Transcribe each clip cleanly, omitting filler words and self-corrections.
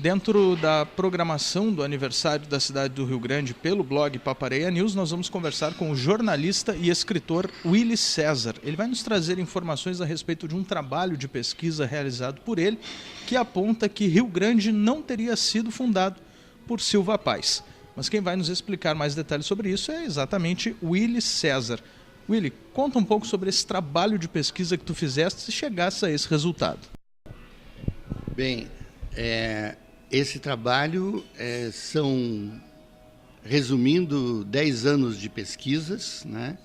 Dentro da programação do aniversário da cidade do Rio Grande pelo blog Papareia News, nós vamos conversar com o jornalista e escritor Willy César. Ele vai nos trazer informações a respeito de um trabalho de pesquisa realizado por ele, que aponta que Rio Grande não teria sido fundado por Silva Paz. Mas quem vai nos explicar mais detalhes sobre isso é exatamente Willy César. Willy, conta um pouco sobre esse trabalho de pesquisa que tu fizeste e chegasse a esse resultado. Bem, esse trabalho são, resumindo, 10 anos de pesquisas, né?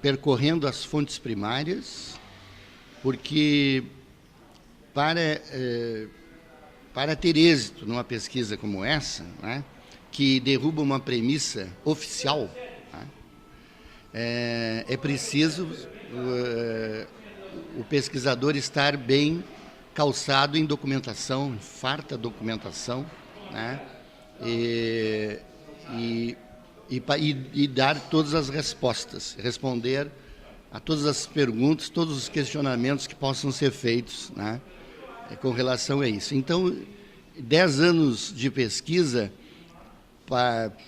Percorrendo as fontes primárias, porque para ter êxito numa pesquisa como essa, né, que derruba uma premissa oficial, né, é preciso o pesquisador estar bem calçado em documentação, em farta documentação, né, e dar todas as respostas, responder a todas as perguntas, todos os questionamentos que possam ser feitos, né, com relação a isso. Então, 10 anos de pesquisa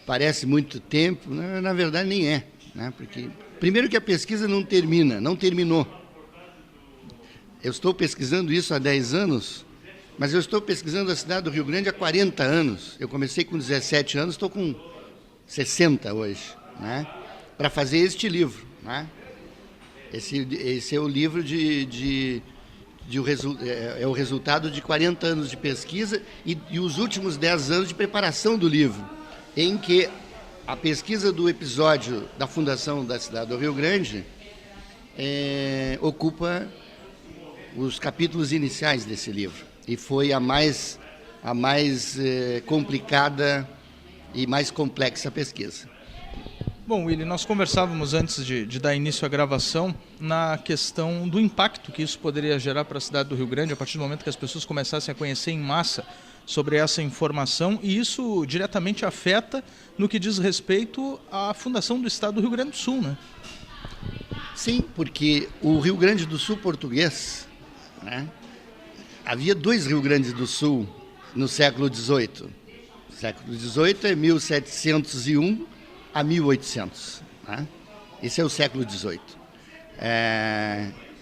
parece muito tempo, na verdade nem é, né, porque primeiro que a pesquisa não terminou. Eu estou pesquisando isso há 10 anos, mas eu estou pesquisando a cidade do Rio Grande há 40 anos. Eu comecei com 17 anos, estou com 60 hoje, né, para fazer este livro, né? Esse é o livro é o resultado de 40 anos de pesquisa e os últimos 10 anos de preparação do livro, em que a pesquisa do episódio da fundação da cidade do Rio Grande ocupa os capítulos iniciais desse livro, e foi a mais complicada e mais complexa pesquisa. Bom, Willy, nós conversávamos antes de dar início à gravação na questão do impacto que isso poderia gerar para a cidade do Rio Grande a partir do momento que as pessoas começassem a conhecer em massa sobre essa informação, e isso diretamente afeta no que diz respeito à fundação do estado do Rio Grande do Sul, né? Sim, porque o Rio Grande do Sul português, né? Havia 2 Rio Grandes do Sul no século XVIII. O século XVIII é 1701 a 1800. Né? Esse é o século XVIII.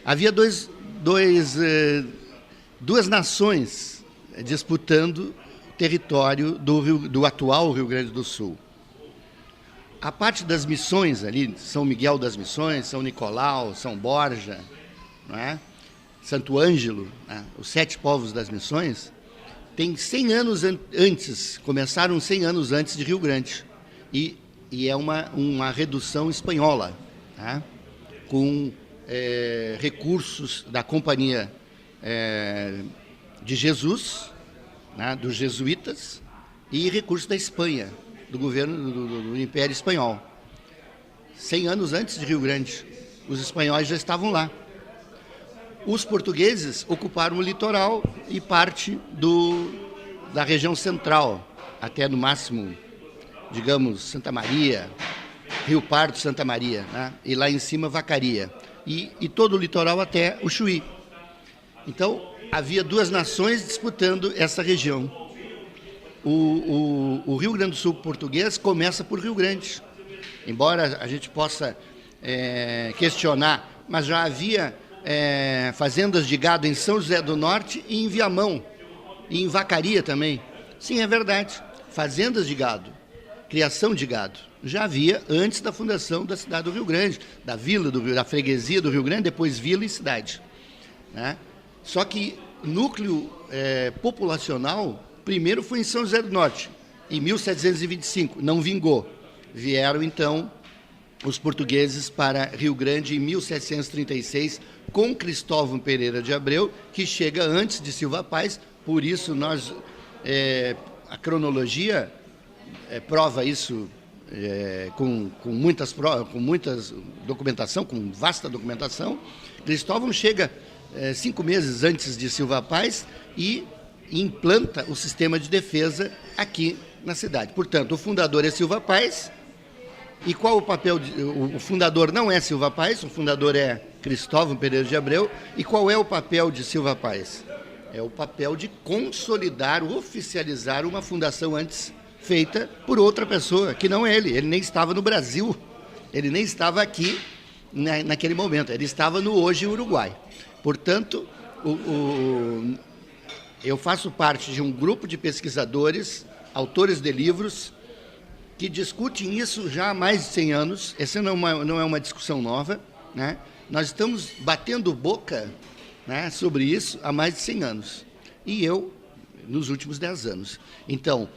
Havia duas nações disputando território do atual Rio Grande do Sul. A parte das missões ali, São Miguel das Missões, São Nicolau, São Borja, não é? Santo Ângelo, né? Os 7 povos das missões, tem 100 anos antes, começaram 100 anos antes de Rio Grande. E é uma redução espanhola, né? Com recursos da Companhia de Jesus, né? Dos jesuítas, e recursos da Espanha, do governo do Império Espanhol. 100 anos antes de Rio Grande, os espanhóis já estavam lá. Os portugueses ocuparam o litoral e parte da região central, até no máximo, digamos, Santa Maria, Rio Pardo, Santa Maria, né? E lá em cima Vacaria, e todo o litoral até o Chuí. Então, havia 2 nações disputando essa região. O Rio Grande do Sul português começa por Rio Grande, embora a gente possa questionar, mas já havia fazendas de gado em São José do Norte e em Viamão, e em Vacaria também. Sim, é verdade, fazendas de gado, criação de gado, já havia antes da fundação da cidade do Rio Grande, da vila da freguesia do Rio Grande, depois vila e cidade, né? Só que núcleo populacional primeiro foi em São José do Norte, em 1725, não vingou. Vieram então os portugueses para Rio Grande em 1736, com Cristóvão Pereira de Abreu, que chega antes de Silva Paz. Por isso a cronologia prova isso com muitas documentação, com vasta documentação. Cristóvão chega 5 meses antes de Silva Paz e implanta o sistema de defesa aqui na cidade. Portanto, o fundador é Silva Paz. E qual o papel? O fundador não é Silva Paz, o fundador é Cristóvão Pereira de Abreu. E qual é o papel de Silva Paz? É o papel de consolidar, oficializar uma fundação antes feita por outra pessoa, que não ele. Ele nem estava no Brasil, ele nem estava aqui naquele momento, ele estava no hoje Uruguai. Portanto, eu faço parte de um grupo de pesquisadores, autores de livros, que discutem isso já há mais de 100 anos. Essa não é uma discussão nova, né? Nós estamos batendo boca, né, sobre isso há mais de 100 anos. E eu, nos últimos 10 anos. Então,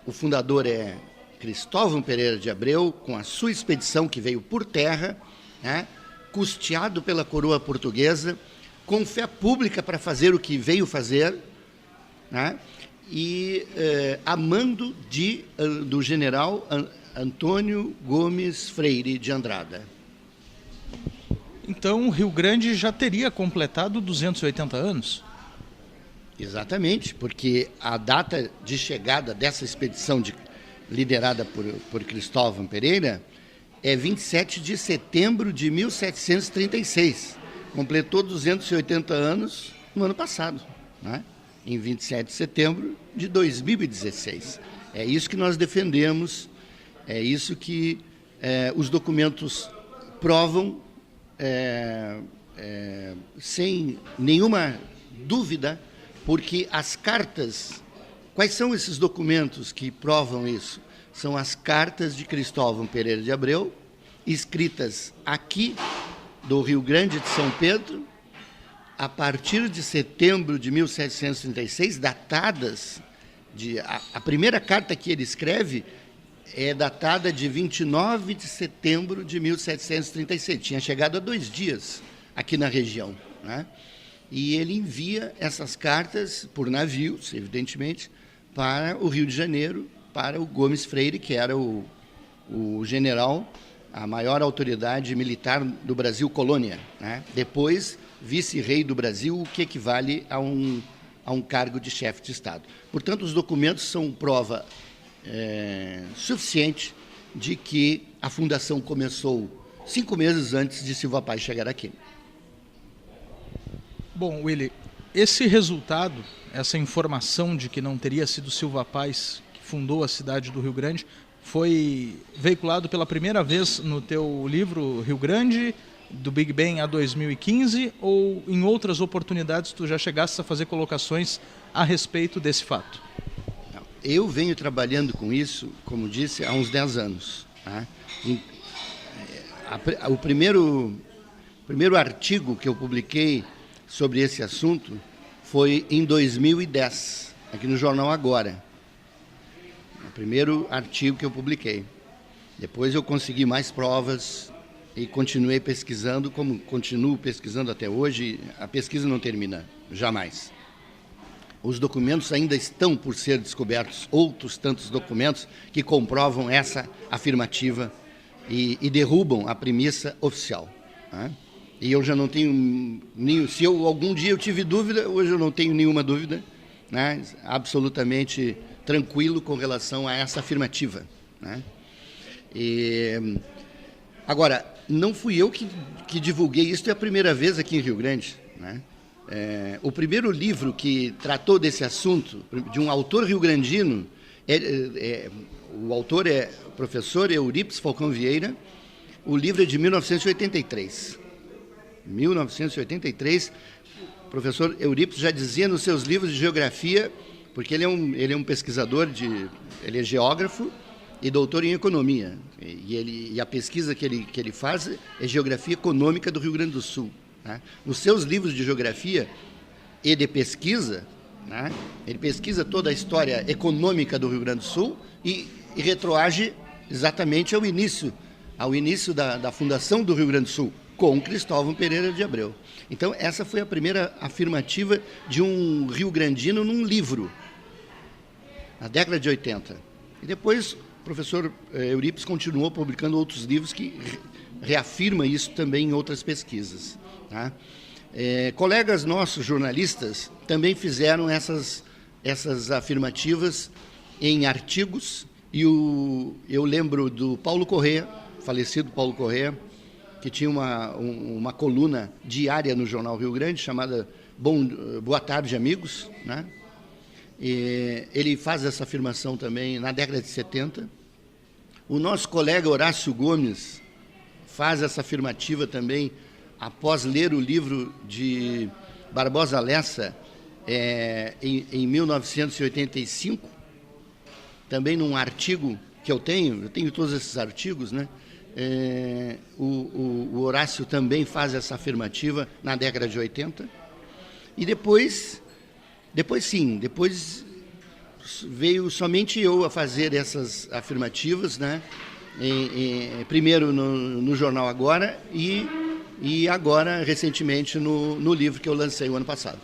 o fundador é Cristóvão Pereira de Abreu, com a sua expedição que veio por terra, né, custeado pela coroa portuguesa, com fé pública para fazer o que veio fazer, né, e a mando do general Antônio Gomes Freire de Andrada. Então, o Rio Grande já teria completado 280 anos? Exatamente, porque a data de chegada dessa expedição liderada por Cristóvão Pereira é 27 de setembro de 1736. Completou 280 anos no ano passado, né? Em 27 de setembro de 2016. É isso que nós defendemos, é isso que os documentos provam, sem nenhuma dúvida, porque as cartas, quais são esses documentos que provam isso? São as cartas de Cristóvão Pereira de Abreu, escritas aqui do Rio Grande de São Pedro, a partir de setembro de 1736, datadas, a primeira carta que ele escreve é datada de 29 de setembro de 1736, tinha chegado há 2 dias aqui na região, né? E ele envia essas cartas por navios, evidentemente, para o Rio de Janeiro, para o Gomes Freire, que era o general, a maior autoridade militar do Brasil colônia, né? Depois, vice-rei do Brasil, o que equivale a um cargo de chefe de Estado. Portanto, os documentos são prova suficiente de que a fundação começou 5 meses antes de Silva Paz chegar aqui. Bom, Willy, esse resultado, essa informação de que não teria sido Silva Paz que fundou a cidade do Rio Grande, foi veiculado pela primeira vez no teu livro Rio Grande, do Big Bang a 2015, ou em outras oportunidades tu já chegaste a fazer colocações a respeito desse fato? Eu venho trabalhando com isso, como disse, há uns 10 anos. Tá? O primeiro artigo que eu publiquei sobre esse assunto foi em 2010, aqui no jornal Agora. O primeiro artigo que eu publiquei. Depois eu consegui mais provas e continuei pesquisando, como continuo pesquisando até hoje. A pesquisa não termina, jamais. Os documentos ainda estão por ser descobertos, outros tantos documentos que comprovam essa afirmativa e derrubam a premissa oficial, né? E eu já não tenho se algum dia eu tive dúvida, hoje eu não tenho nenhuma dúvida, né? Absolutamente tranquilo com relação a essa afirmativa, né? Agora, não fui eu que divulguei isso, é a primeira vez aqui em Rio Grande, né? O primeiro livro que tratou desse assunto, de um autor rio-grandino, o autor é o professor Eurípides Falcão Vieira, o livro é de 1983. 1983, o professor Eurípides já dizia nos seus livros de geografia, porque ele é um pesquisador, ele é geógrafo e doutor em economia, e a pesquisa que ele faz é geografia econômica do Rio Grande do Sul, né? Nos seus livros de geografia e de pesquisa, né, ele pesquisa toda a história econômica do Rio Grande do Sul e retroage exatamente ao início da fundação do Rio Grande do Sul, com Cristóvão Pereira de Abreu. Então, essa foi a primeira afirmativa de um rio-grandino num livro, na década de 80. E depois, o professor Eurípides continuou publicando outros livros que reafirmam isso também em outras pesquisas, tá? Colegas nossos, jornalistas, também fizeram essas afirmativas em artigos, e eu lembro do Paulo Corrêa, falecido Paulo Corrêa, que tinha uma coluna diária no jornal Rio Grande, chamada boa tarde, amigos, né? Ele faz essa afirmação também na década de 70. O nosso colega Horácio Gomes faz essa afirmativa também após ler o livro de Barbosa Lessa em 1985, também num artigo que eu tenho todos esses artigos, né? O Horácio também faz essa afirmativa na década de 80. E depois veio somente eu a fazer essas afirmativas, né? Primeiro no Jornal Agora e agora, recentemente, no livro que eu lancei o ano passado.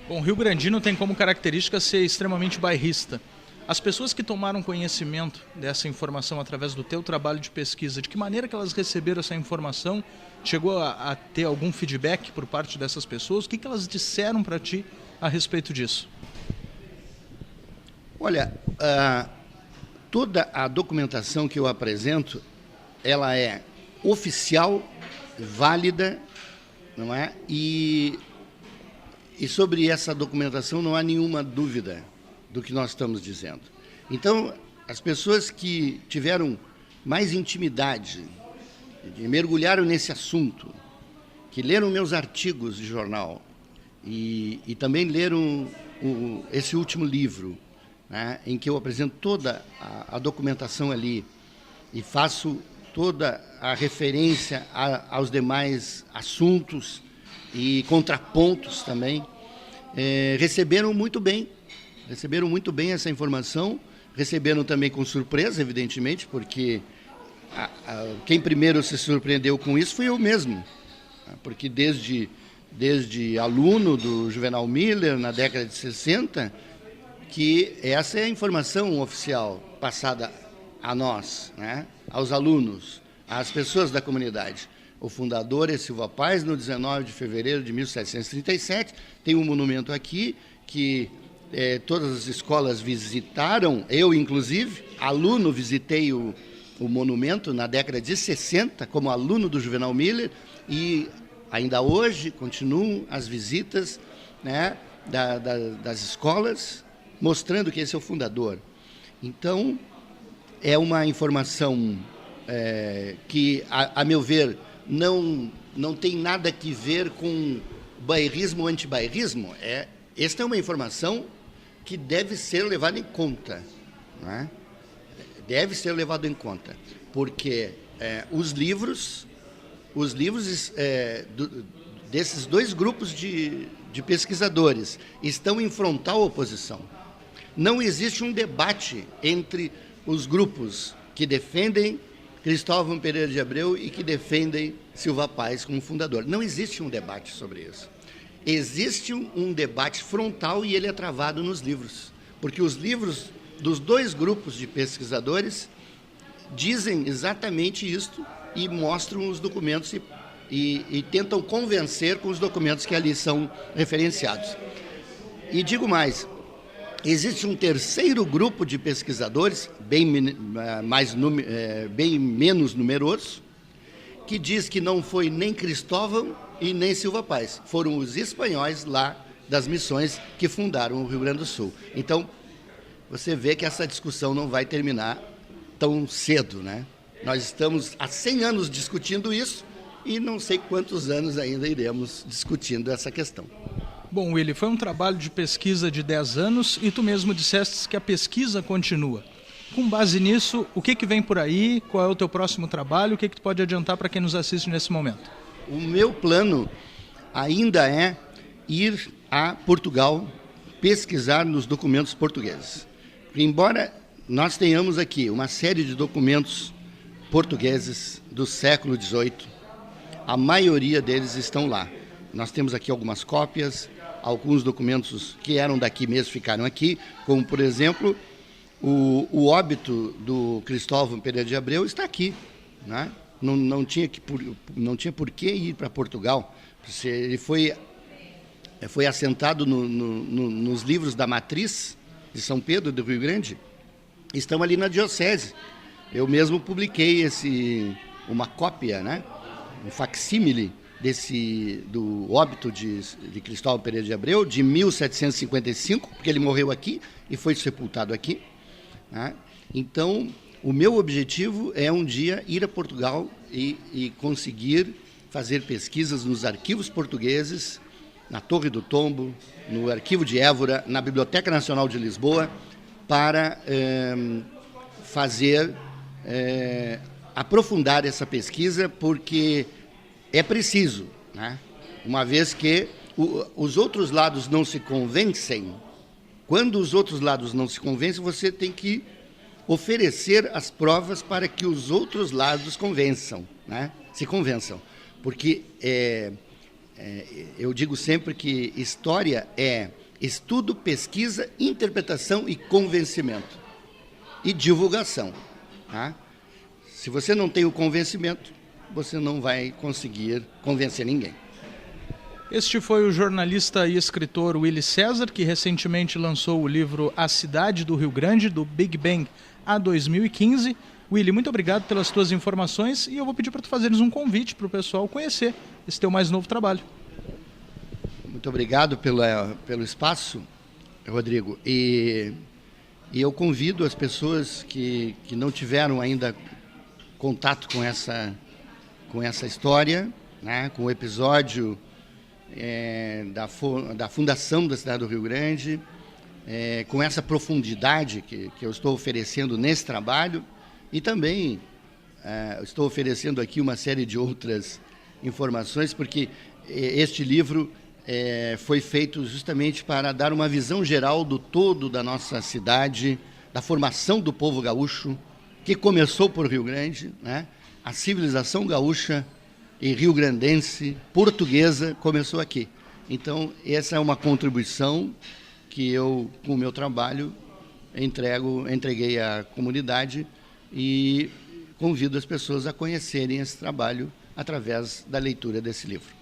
Bom, o rio-grandino tem como característica ser extremamente bairrista. As pessoas que tomaram conhecimento dessa informação através do teu trabalho de pesquisa, de que maneira que elas receberam essa informação? Chegou a ter algum feedback por parte dessas pessoas? O que elas disseram para ti a respeito disso? Olha, toda a documentação que eu apresento, ela é oficial, válida, não é? E sobre essa documentação não há nenhuma dúvida do que nós estamos dizendo. Então, as pessoas que tiveram mais intimidade, mergulharam nesse assunto, que leram meus artigos de jornal e também leram esse último livro, né, em que eu apresento toda a documentação ali e faço toda a referência aos demais assuntos e contrapontos também, receberam muito bem essa informação, receberam também com surpresa, evidentemente, porque quem primeiro se surpreendeu com isso fui eu mesmo, porque desde aluno do Juvenal Miller, na década de 60, que essa é a informação oficial passada a nós, né, aos alunos, às pessoas da comunidade. O fundador é Silva Paz, no 19 de fevereiro de 1737, tem um monumento aqui que todas as escolas visitaram, eu inclusive, aluno, visitei o monumento na década de 60, como aluno do Juvenal Miller, e ainda hoje continuam as visitas, né, das escolas, mostrando que esse é o fundador. Então, é uma informação que, a meu ver, não tem nada que ver com bairrismo ou antibairrismo. Esta é uma informação que deve ser levada em conta, né? Deve ser levado em conta, porque os livros desses dois grupos de pesquisadores estão em frontal oposição. Não existe um debate entre os grupos que defendem Cristóvão Pereira de Abreu e que defendem Silva Paz como fundador. Não existe um debate sobre isso. Existe um debate frontal e ele é travado nos livros, porque os livros dos dois grupos de pesquisadores dizem exatamente isto e mostram os documentos e tentam convencer com os documentos que ali são referenciados. E digo mais, existe um terceiro grupo de pesquisadores, bem menos numeroso, que diz que não foi nem Cristóvão e nem Silva Paz. Foram os espanhóis lá das missões que fundaram o Rio Grande do Sul. Então, você vê que essa discussão não vai terminar tão cedo, né? Nós estamos há 100 anos discutindo isso e não sei quantos anos ainda iremos discutindo essa questão. Bom, Willy, foi um trabalho de pesquisa de 10 anos e tu mesmo disseste que a pesquisa continua. Com base nisso, o que vem por aí? Qual é o teu próximo trabalho? O que tu pode adiantar para quem nos assiste nesse momento? O meu plano ainda é ir a Portugal pesquisar nos documentos portugueses. Embora nós tenhamos aqui uma série de documentos portugueses do século XVIII, a maioria deles estão lá. Nós temos aqui algumas cópias, alguns documentos que eram daqui mesmo ficaram aqui, como, por exemplo, o óbito do Cristóvão Pereira de Abreu está aqui, né? Não tinha por que ir para Portugal. Ele foi assentado nos livros da Matriz de São Pedro do Rio Grande, estão ali na diocese. Eu mesmo publiquei uma cópia, né? Um facsímile do óbito de Cristóvão Pereira de Abreu, de 1755, porque ele morreu aqui e foi sepultado aqui, né? Então, o meu objetivo é um dia ir a Portugal e conseguir fazer pesquisas nos arquivos portugueses, na Torre do Tombo, no Arquivo de Évora, na Biblioteca Nacional de Lisboa, para aprofundar essa pesquisa, porque é preciso, né? Uma vez que os outros lados não se convencem. Quando os outros lados não se convencem, você tem que oferecer as provas para que os outros lados convençam, né? Se convençam. Porque eu digo sempre que história é estudo, pesquisa, interpretação e convencimento. E divulgação, tá? Se você não tem o convencimento, você não vai conseguir convencer ninguém. Este foi o jornalista e escritor Willy César, que recentemente lançou o livro A Cidade do Rio Grande, do Big Bang a 2015. Willy, muito obrigado pelas tuas informações e eu vou pedir para tu fazeres um convite para o pessoal conhecer esse teu mais novo trabalho. Muito obrigado pelo espaço, Rodrigo. E eu convido as pessoas que não tiveram ainda contato com essa história, né, com o episódio da fundação da cidade do Rio Grande, com essa profundidade que eu estou oferecendo nesse trabalho, e também estou oferecendo aqui uma série de outras informações, porque este livro foi feito justamente para dar uma visão geral do todo da nossa cidade, da formação do povo gaúcho, que começou por Rio Grande, né? A civilização gaúcha e rio-grandense, portuguesa, começou aqui. Então, essa é uma contribuição que eu, com o meu trabalho, entreguei à comunidade e convido as pessoas a conhecerem esse trabalho através da leitura desse livro.